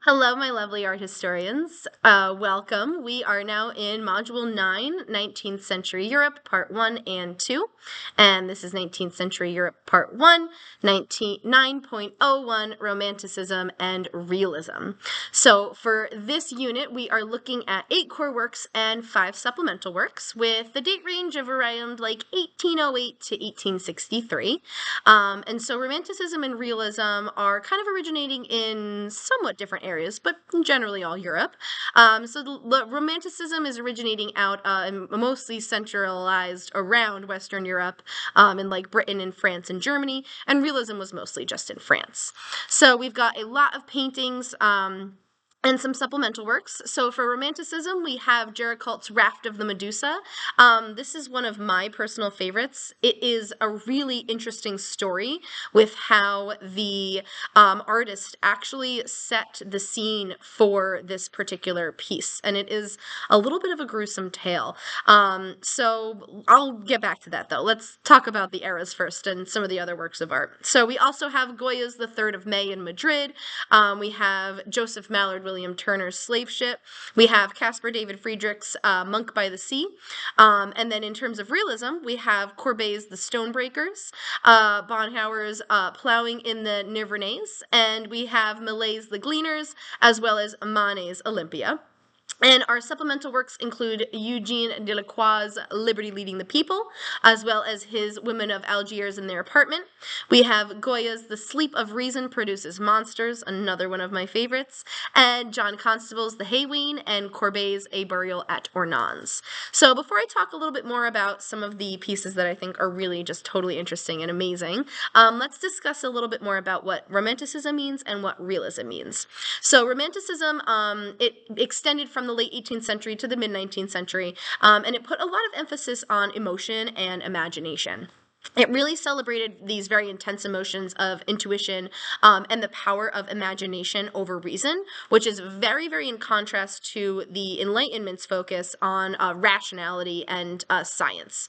Hello, my lovely art historians. Welcome. We are now in Module 9, 19th Century Europe, Part 1 and 2. And this is 19th Century Europe, Part 1, 9.01, Romanticism and Realism. So for this unit, we are looking at 8 core works and 5 supplemental works with the date range of around like 1808 to 1863. And so Romanticism and Realism are kind of originating in somewhat different areas, but generally all Europe. So the Romanticism is originating out and mostly centralized around Western Europe, in like Britain and France and Germany, and Realism was mostly just in France. So we've got a lot of paintings. And some supplemental works. So for Romanticism, we have Géricault's Raft of the Medusa. This is one of my personal favorites. It is a really interesting story with how the artist actually set the scene for this particular piece. And it is a little bit of a gruesome tale. So I'll get back to that though. Let's talk about the eras first and some of the other works of art. So we also have Goya's The 3rd of May in Madrid. We have Joseph Mallard William Turner's Slave Ship. We have Caspar David Friedrich's Monk by the Sea. And then in terms of realism, we have Courbet's The Stonebreakers, Bonhauer's Plowing in the Nivernais, and we have Millet's The Gleaners, as well as Manet's Olympia. And our supplemental works include Eugene Delacroix's Liberty Leading the People, as well as his Women of Algiers in Their Apartment. We have Goya's The Sleep of Reason Produces Monsters, another one of my favorites, and John Constable's The Haywain, and Courbet's A Burial at Ornans. So before I talk a little bit more about some of the pieces that I think are really just totally interesting and amazing, let's discuss a little bit more about what Romanticism means and what realism means. So Romanticism, it extended from the late 18th century to the mid-19th century, and it put a lot of emphasis on emotion and imagination. It really celebrated these very intense emotions of intuition and the power of imagination over reason, which is very, very in contrast to the Enlightenment's focus on rationality and science.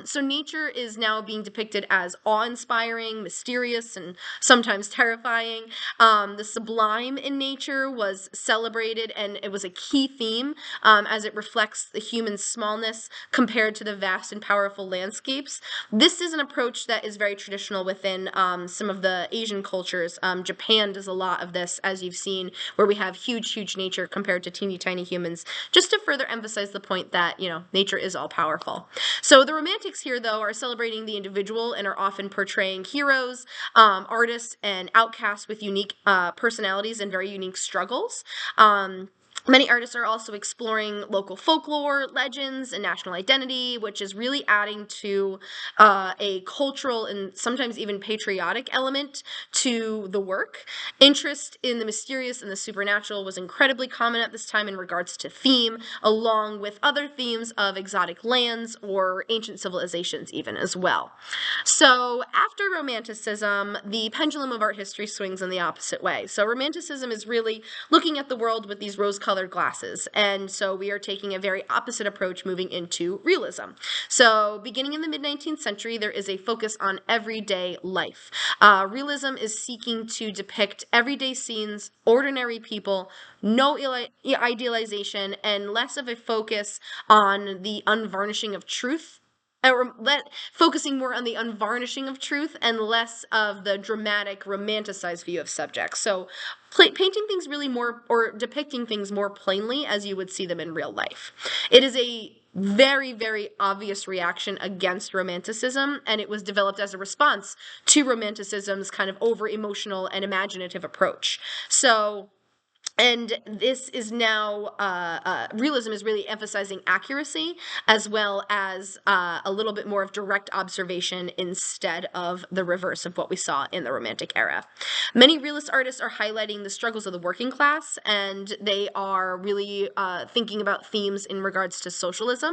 So nature is now being depicted as awe-inspiring, mysterious, and sometimes terrifying. The sublime in nature was celebrated, and it was a key theme as it reflects the human smallness compared to the vast and powerful landscapes. This is an approach that is very traditional within some of the Asian cultures. Japan does a lot of this, as you've seen, where we have huge, huge nature compared to teeny tiny humans, just to further emphasize the point that, nature is all powerful. So the Romantics here, though, are celebrating the individual and are often portraying heroes, artists, and outcasts with unique personalities and very unique struggles. Many artists are also exploring local folklore, legends, and national identity, which is really adding to a cultural and sometimes even patriotic element to the work. Interest in the mysterious and the supernatural was incredibly common at this time in regards to theme, along with other themes of exotic lands or ancient civilizations even as well. So after Romanticism, the pendulum of art history swings in the opposite way. So Romanticism is really looking at the world with these rose-colored glasses, and so we are taking a very opposite approach moving into realism. So beginning in the mid-19th century, there is a focus on everyday life. Realism is seeking to depict everyday scenes, ordinary people, no idealization, and less of a focus on the unvarnishing of truth, focusing more on the unvarnishing of truth and less of the dramatic, romanticized view of subjects. So painting things really more, or depicting things more plainly as you would see them in real life. It is a very, very obvious reaction against Romanticism, and it was developed as a response to Romanticism's kind of over-emotional and imaginative approach. And this is now, realism is really emphasizing accuracy as well as a little bit more of direct observation instead of the reverse of what we saw in the Romantic era. Many realist artists are highlighting the struggles of the working class, and they are really thinking about themes in regards to socialism.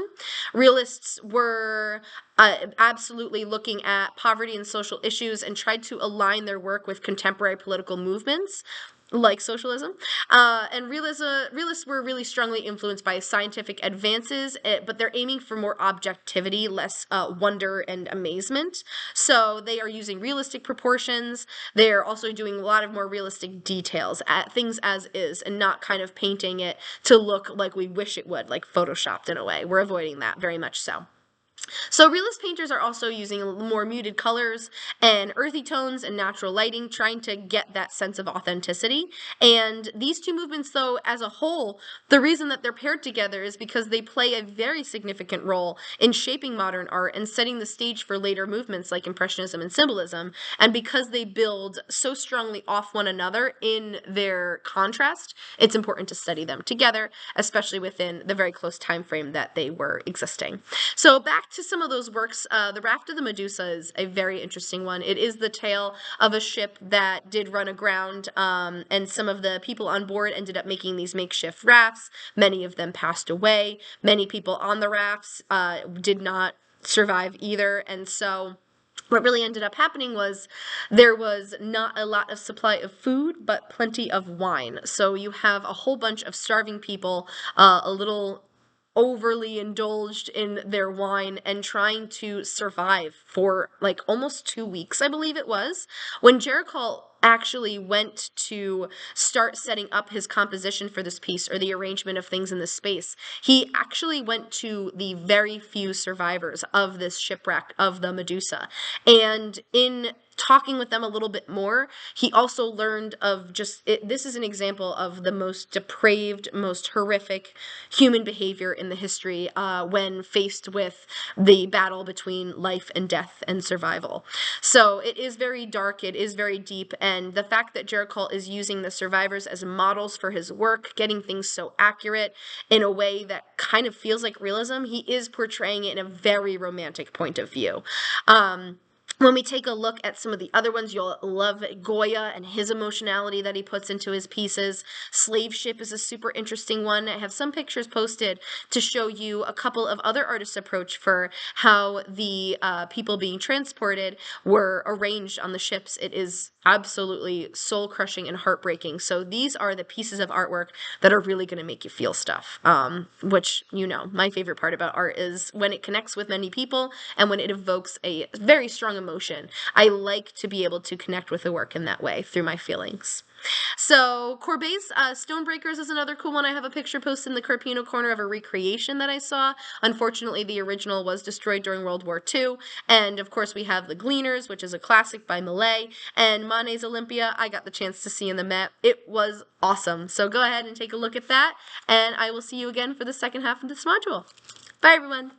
Realists were absolutely looking at poverty and social issues and tried to align their work with contemporary political movements. like socialism. And realists were really strongly influenced by scientific advances, but they're aiming for more objectivity, less wonder and amazement. So they are using realistic proportions. They're also doing a lot of more realistic details at things as is, and not kind of painting it to look like we wish it would, like photoshopped in a way. We're avoiding that very much so. So realist painters are also using more muted colors and earthy tones and natural lighting, trying to get that sense of authenticity. And these two movements, though, as a whole, the reason that they're paired together is because they play a very significant role in shaping modern art and setting the stage for later movements like Impressionism and Symbolism. And because they build so strongly off one another in their contrast, it's important to study them together, especially within the very close time frame that they were existing. So back to some of those works, the Raft of the Medusa is a very interesting one. It is the tale of a ship that did run aground, and some of the people on board ended up making these makeshift rafts. Many of them passed away. Many people on the rafts did not survive either, and so what really ended up happening was there was not a lot of supply of food, but plenty of wine. So you have a whole bunch of starving people, a little overly indulged in their wine and trying to survive for like almost 2 weeks, I believe it was, when Jericho actually went to start setting up his composition for this piece or the arrangement of things in this space. He actually went to the very few survivors of this shipwreck of the Medusa. And in talking with them a little bit more, he also learned of this is an example of the most depraved, most horrific human behavior in the history when faced with the battle between life and death and survival. So it is very dark, it is very deep, and the fact that Jericho is using the survivors as models for his work, getting things so accurate in a way that kind of feels like realism, he is portraying it in a very romantic point of view. When we take a look at some of the other ones, you'll love Goya and his emotionality that he puts into his pieces. Slave Ship is a super interesting one. I have some pictures posted to show you a couple of other artists' approach for how the people being transported were arranged on the ships. It is absolutely soul-crushing and heartbreaking. So these are the pieces of artwork that are really going to make you feel stuff, which, you know, my favorite part about art is when it connects with many people and when it evokes a very strong emotion. I like to be able to connect with the work in that way through my feelings. So Courbet's Stonebreakers is another cool one. I have a picture posted in the Carpino corner of a recreation that I saw. Unfortunately, the original was destroyed during World War II. And of course, we have The Gleaners, which is a classic by Millet, and Monet's Olympia. I got the chance to see in the Met. It was awesome. So go ahead and take a look at that, and I will see you again for the second half of this module. Bye, everyone.